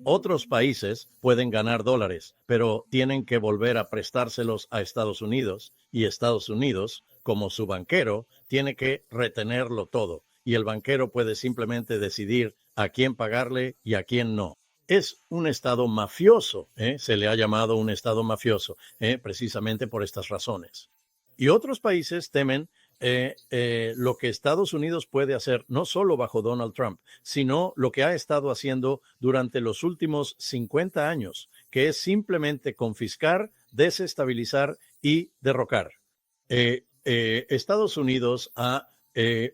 otros países pueden ganar dólares, pero tienen que volver a prestárselos a Estados Unidos, y Estados Unidos, como su banquero, tiene que retenerlo todo, y el banquero puede simplemente decidir a quién pagarle y a quién no. Es un estado mafioso, se le ha llamado un estado mafioso, precisamente por estas razones. Y otros países temen lo que Estados Unidos puede hacer, no solo bajo Donald Trump, sino lo que ha estado haciendo durante los últimos 50 años, que es simplemente confiscar, desestabilizar y derrocar. Estados Unidos ha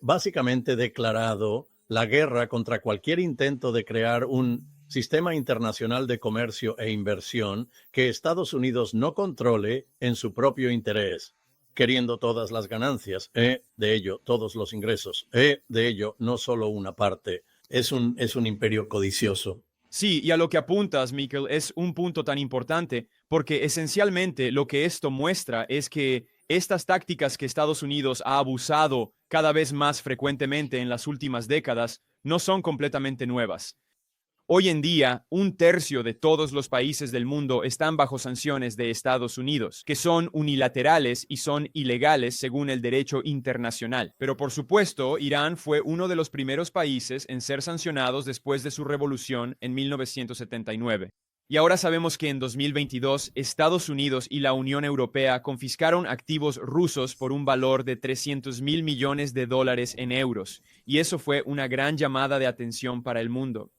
básicamente declarado la guerra contra cualquier intento de crear un sistema internacional de comercio e inversión que Estados Unidos no controle en su propio interés, queriendo todas las ganancias, de ello, todos los ingresos, de ello, no solo una parte. Es un imperio codicioso. Sí, y a lo que apuntas, Mikkel, es un punto tan importante, porque esencialmente lo que esto muestra es que estas tácticas que Estados Unidos ha abusado cada vez más frecuentemente en las últimas décadas no son completamente nuevas. Hoy en día, 1/3 de todos los países del mundo están bajo sanciones de Estados Unidos, que son unilaterales y son ilegales según el derecho internacional. Pero por supuesto, Irán fue uno de los primeros países en ser sancionados después de su revolución en 1979. Y ahora sabemos que en 2022, Estados Unidos y la Unión Europea confiscaron activos rusos por un valor de 300.000 millones de dólares en euros, y eso fue una gran llamada de atención para el mundo.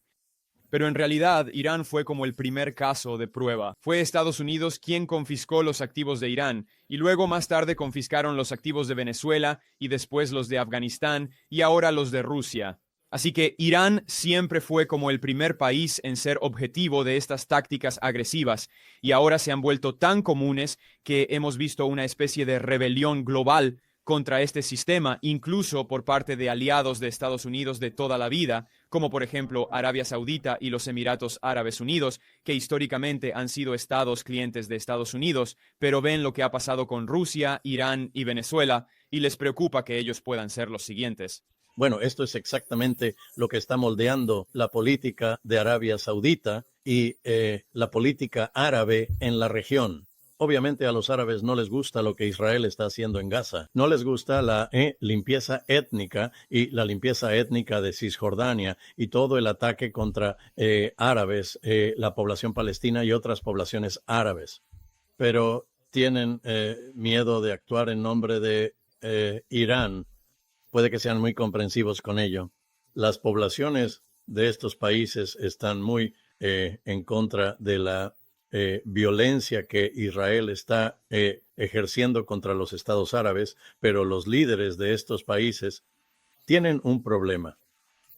Pero en realidad, Irán fue como el primer caso de prueba. Fue Estados Unidos quien confiscó los activos de Irán, y luego más tarde confiscaron los activos de Venezuela, y después los de Afganistán, y ahora los de Rusia. Así que Irán siempre fue como el primer país en ser objetivo de estas tácticas agresivas, y ahora se han vuelto tan comunes que hemos visto una especie de rebelión global contra este sistema, incluso por parte de aliados de Estados Unidos de toda la vida, como por ejemplo Arabia Saudita y los Emiratos Árabes Unidos, que históricamente han sido estados clientes de Estados Unidos, pero ven lo que ha pasado con Rusia, Irán y Venezuela, y les preocupa que ellos puedan ser los siguientes. Bueno, esto es exactamente lo que está moldeando la política de Arabia Saudita y la política árabe en la región. Obviamente a los árabes no les gusta lo que Israel está haciendo en Gaza. No les gusta la limpieza étnica y la limpieza étnica de Cisjordania y todo el ataque contra árabes, la población palestina y otras poblaciones árabes. Pero tienen miedo de actuar en nombre de Irán. Puede que sean muy comprensivos con ello. Las poblaciones de estos países están muy en contra de la violencia que Israel está ejerciendo contra los estados árabes, pero los líderes de estos países tienen un problema.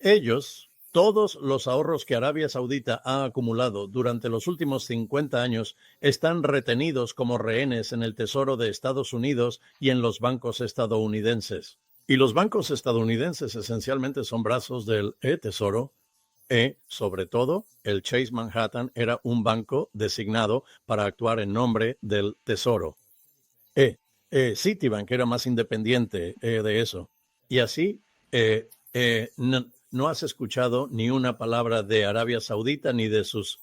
Ellos, todos los ahorros que Arabia Saudita ha acumulado durante los últimos 50 años están retenidos como rehenes en el Tesoro de Estados Unidos y en los bancos estadounidenses. Y los bancos estadounidenses esencialmente son brazos del Tesoro. Sobre todo, el Chase Manhattan era un banco designado para actuar en nombre del Tesoro. Citibank era más independiente de eso. Y así, no has escuchado ni una palabra de Arabia Saudita ni de sus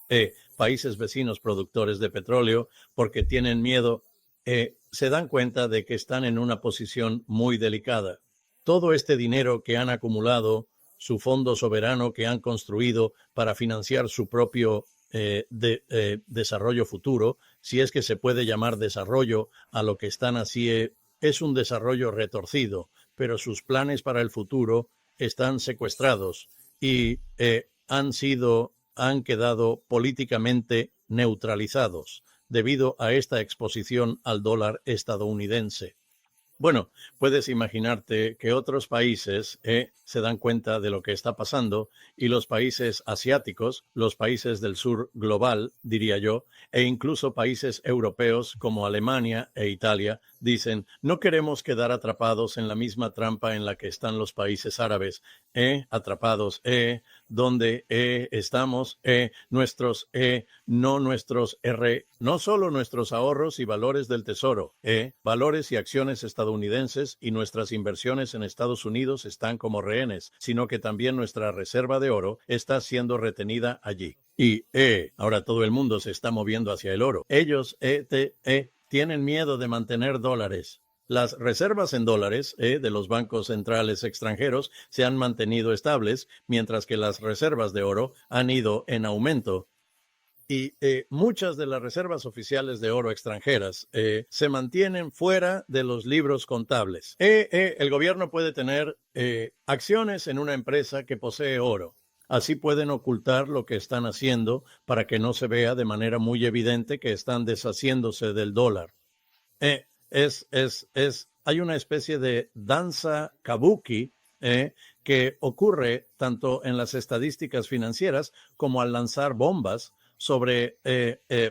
países vecinos productores de petróleo porque tienen miedo. Se dan cuenta de que están en una posición muy delicada. Todo este dinero que han acumulado, su fondo soberano que han construido para financiar su propio desarrollo futuro, si es que se puede llamar desarrollo a lo que están así, es un desarrollo retorcido, pero sus planes para el futuro están secuestrados y han quedado políticamente neutralizados debido a esta exposición al dólar estadounidense. Bueno, puedes imaginarte que otros países se dan cuenta de lo que está pasando y los países asiáticos, los países del sur global, diría yo, e incluso países europeos como Alemania e Italia, dicen, no queremos quedar atrapados en la misma trampa en la que están los países árabes, atrapados, donde estamos, no solo nuestros ahorros y valores del tesoro, valores y acciones estadounidenses y nuestras inversiones en Estados Unidos están como rehenes, sino que también nuestra reserva de oro está siendo retenida allí. Y ahora todo el mundo se está moviendo hacia el oro. Ellos tienen miedo de mantener dólares. Las reservas en dólares de los bancos centrales extranjeros se han mantenido estables, mientras que las reservas de oro han ido en aumento. Y muchas de las reservas oficiales de oro extranjeras se mantienen fuera de los libros contables. El gobierno puede tener acciones en una empresa que posee oro. Así pueden ocultar lo que están haciendo para que no se vea de manera muy evidente que están deshaciéndose del dólar. Hay una especie de danza kabuki que ocurre tanto en las estadísticas financieras como al lanzar bombas sobre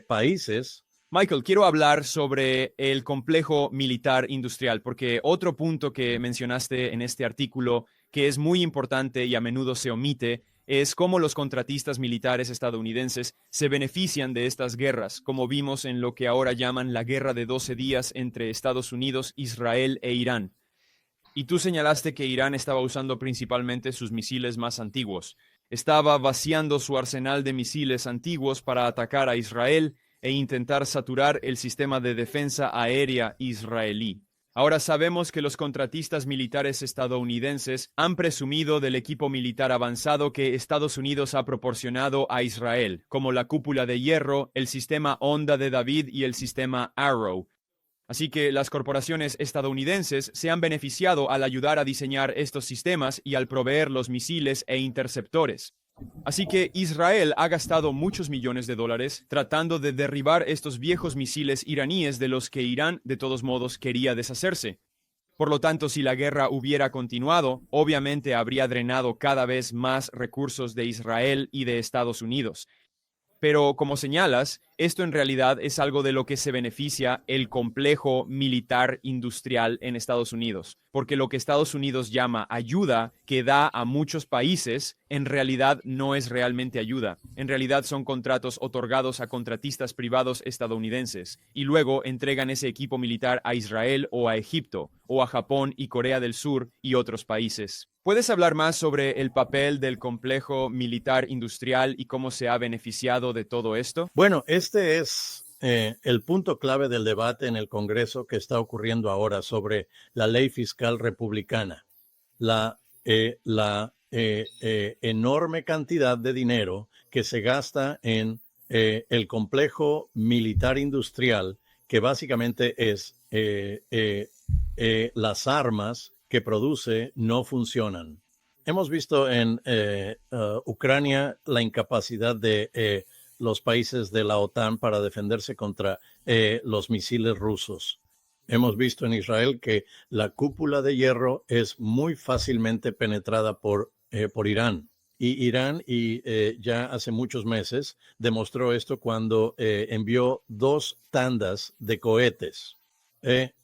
países. Michael, quiero hablar sobre el complejo militar industrial, porque otro punto que mencionaste en este artículo, que es muy importante y a menudo se omite, es cómo los contratistas militares estadounidenses se benefician de estas guerras, como vimos en lo que ahora llaman la Guerra de 12 días entre Estados Unidos, Israel e Irán. Y tú señalaste que Irán estaba usando principalmente sus misiles más antiguos. Estaba vaciando su arsenal de misiles antiguos para atacar a Israel e intentar saturar el sistema de defensa aérea israelí. Ahora sabemos que los contratistas militares estadounidenses han presumido del equipo militar avanzado que Estados Unidos ha proporcionado a Israel, como la cúpula de hierro, el sistema Onda de David y el sistema Arrow. Así que las corporaciones estadounidenses se han beneficiado al ayudar a diseñar estos sistemas y al proveer los misiles e interceptores. Así que Israel ha gastado muchos millones de dólares tratando de derribar estos viejos misiles iraníes de los que Irán, de todos modos, quería deshacerse. Por lo tanto, si la guerra hubiera continuado, obviamente habría drenado cada vez más recursos de Israel y de Estados Unidos. Pero, como señalas, esto en realidad es algo de lo que se beneficia el complejo militar industrial en Estados Unidos, porque lo que Estados Unidos llama ayuda que da a muchos países, en realidad no es realmente ayuda. En realidad son contratos otorgados a contratistas privados estadounidenses, y luego entregan ese equipo militar a Israel o a Egipto, o a Japón y Corea del Sur y otros países. ¿Puedes hablar más sobre el papel del complejo militar industrial y cómo se ha beneficiado de todo esto? Bueno, este es el punto clave del debate en el Congreso que está ocurriendo ahora sobre la ley fiscal republicana. La enorme cantidad de dinero que se gasta en el complejo militar industrial, que básicamente es las armas que produce no funcionan. Hemos visto en Ucrania la incapacidad de los países de la OTAN para defenderse contra los misiles rusos. Hemos visto en Israel que la cúpula de hierro es muy fácilmente penetrada por Irán. Y Irán, ya hace muchos meses, demostró esto cuando envió 2 tandas de cohetes.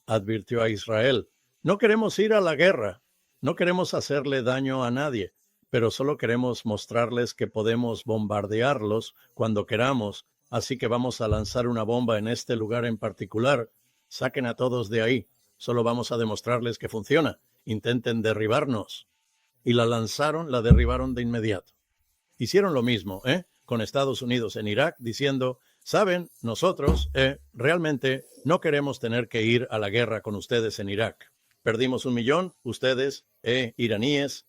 Advirtió a Israel: no queremos ir a la guerra, no queremos hacerle daño a nadie, pero solo queremos mostrarles que podemos bombardearlos cuando queramos, así que vamos a lanzar una bomba en este lugar en particular. Saquen a todos de ahí, solo vamos a demostrarles que funciona. Intenten derribarnos. y la derribaron de inmediato. Hicieron lo mismo, con Estados Unidos en Irak, diciendo, saben, nosotros realmente no queremos tener que ir a la guerra con ustedes en Irak. Perdimos 1 millón, ustedes, iraníes,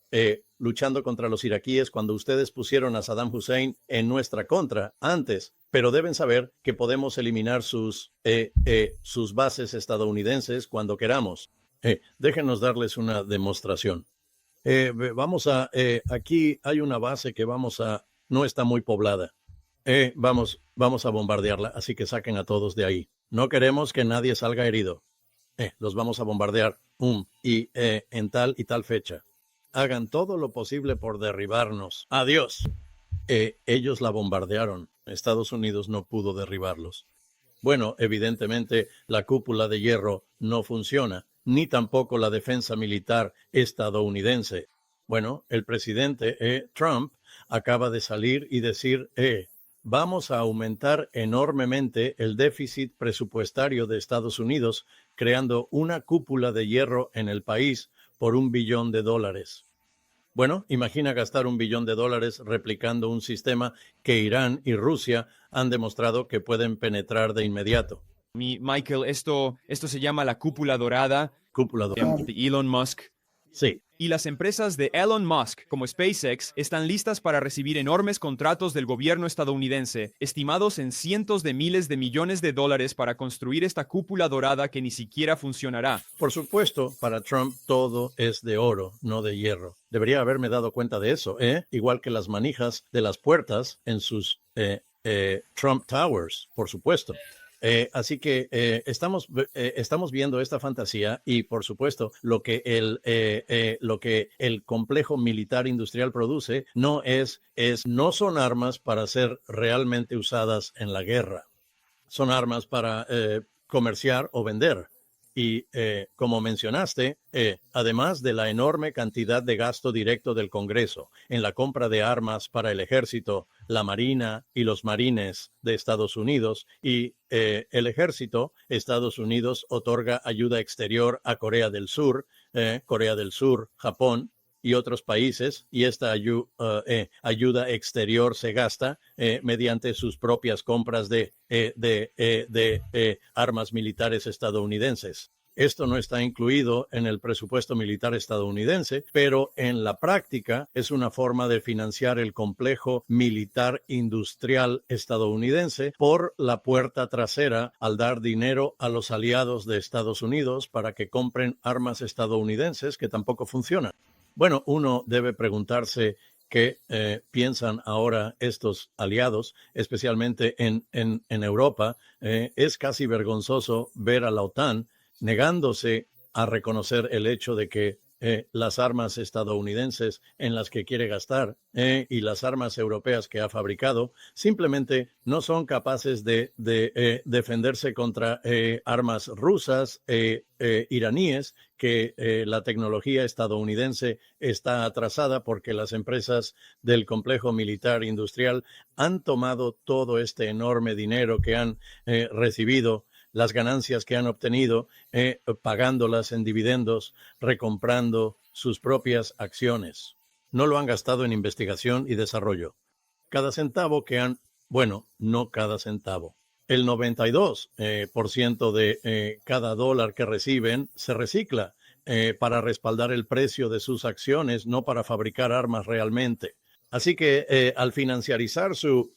luchando contra los iraquíes cuando ustedes pusieron a Saddam Hussein en nuestra contra antes, pero deben saber que podemos eliminar sus bases estadounidenses cuando queramos. Déjenos darles una demostración. Aquí hay una base que no está muy poblada. Vamos a bombardearla, así que saquen a todos de ahí. No queremos que nadie salga herido. Los vamos a bombardear en tal y tal fecha. Hagan todo lo posible por derribarnos. Adiós. Ellos la bombardearon. Estados Unidos no pudo derribarlos. Bueno, evidentemente la cúpula de hierro no funciona, ni tampoco la defensa militar estadounidense. Bueno, el presidente Trump acaba de salir y decir, vamos a aumentar enormemente el déficit presupuestario de Estados Unidos, creando una cúpula de hierro en el país por $1 billón. Bueno, imagina gastar $1 billón replicando un sistema que Irán y Rusia han demostrado que pueden penetrar de inmediato. Michael, esto se llama la cúpula dorada Cúpula dorada. de Elon Musk. Sí. Y las empresas de Elon Musk, como SpaceX, están listas para recibir enormes contratos del gobierno estadounidense, estimados en cientos de miles de millones de dólares para construir esta cúpula dorada que ni siquiera funcionará. Por supuesto, para Trump todo es de oro, no de hierro. Debería haberme dado cuenta de eso, igual que las manijas de las puertas en sus Trump Towers, por supuesto. Así que estamos viendo esta fantasía y, por supuesto, lo que el complejo militar industrial produce no son armas para ser realmente usadas en la guerra. Son armas para comerciar o vender. Y como mencionaste, además de la enorme cantidad de gasto directo del Congreso en la compra de armas para el ejército, la marina y los marines de Estados Unidos y el ejército, Estados Unidos otorga ayuda exterior a Corea del Sur, Japón y otros países, y esta ayuda exterior se gasta mediante sus propias compras de armas militares estadounidenses. Esto no está incluido en el presupuesto militar estadounidense, pero en la práctica es una forma de financiar el complejo militar industrial estadounidense por la puerta trasera al dar dinero a los aliados de Estados Unidos para que compren armas estadounidenses que tampoco funcionan. Bueno, uno debe preguntarse qué piensan ahora estos aliados, especialmente en Europa. Es casi vergonzoso ver a la OTAN negándose a reconocer el hecho de que las armas estadounidenses en las que quiere gastar y las armas europeas que ha fabricado simplemente no son capaces de defenderse contra armas rusas, iraníes, que la tecnología estadounidense está atrasada porque las empresas del complejo militar industrial han tomado todo este enorme dinero que han recibido, las ganancias que han obtenido, pagándolas en dividendos, recomprando sus propias acciones. No lo han gastado en investigación y desarrollo. Cada centavo no cada centavo. El 92% de cada dólar que reciben se recicla para respaldar el precio de sus acciones, no para fabricar armas realmente. Así que al financiarizar su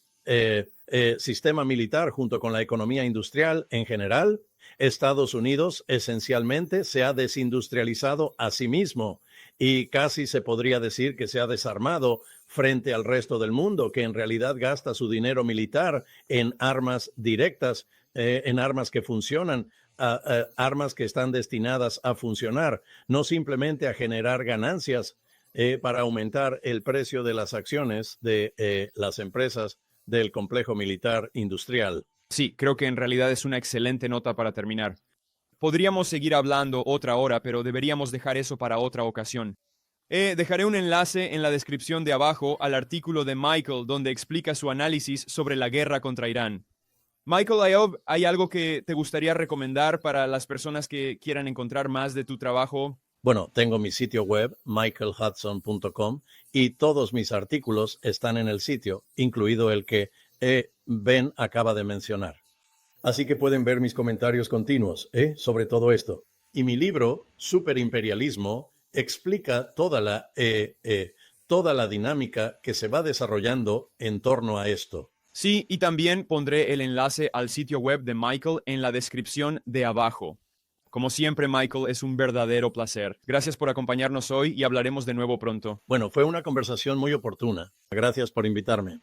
sistema militar junto con la economía industrial en general, Estados Unidos esencialmente se ha desindustrializado a sí mismo y casi se podría decir que se ha desarmado frente al resto del mundo, que en realidad gasta su dinero militar en armas directas, en armas que funcionan, armas que están destinadas a funcionar, no simplemente a generar ganancias para aumentar el precio de las acciones de las empresas del complejo militar industrial. Sí, creo que en realidad es una excelente nota para terminar. Podríamos seguir hablando otra hora, pero deberíamos dejar eso para otra ocasión. Dejaré un enlace en la descripción de abajo al artículo de Michael donde explica su análisis sobre la guerra contra Irán. Michael, ¿hay algo que te gustaría recomendar para las personas que quieran encontrar más de tu trabajo? Bueno, tengo mi sitio web, michaelhudson.com, y todos mis artículos están en el sitio, incluido el que Ben acaba de mencionar. Así que pueden ver mis comentarios continuos sobre todo esto. Y mi libro, Superimperialismo, explica toda la dinámica que se va desarrollando en torno a esto. Sí, y también pondré el enlace al sitio web de Michael en la descripción de abajo. Como siempre, Michael, es un verdadero placer. Gracias por acompañarnos hoy y hablaremos de nuevo pronto. Bueno, fue una conversación muy oportuna. Gracias por invitarme.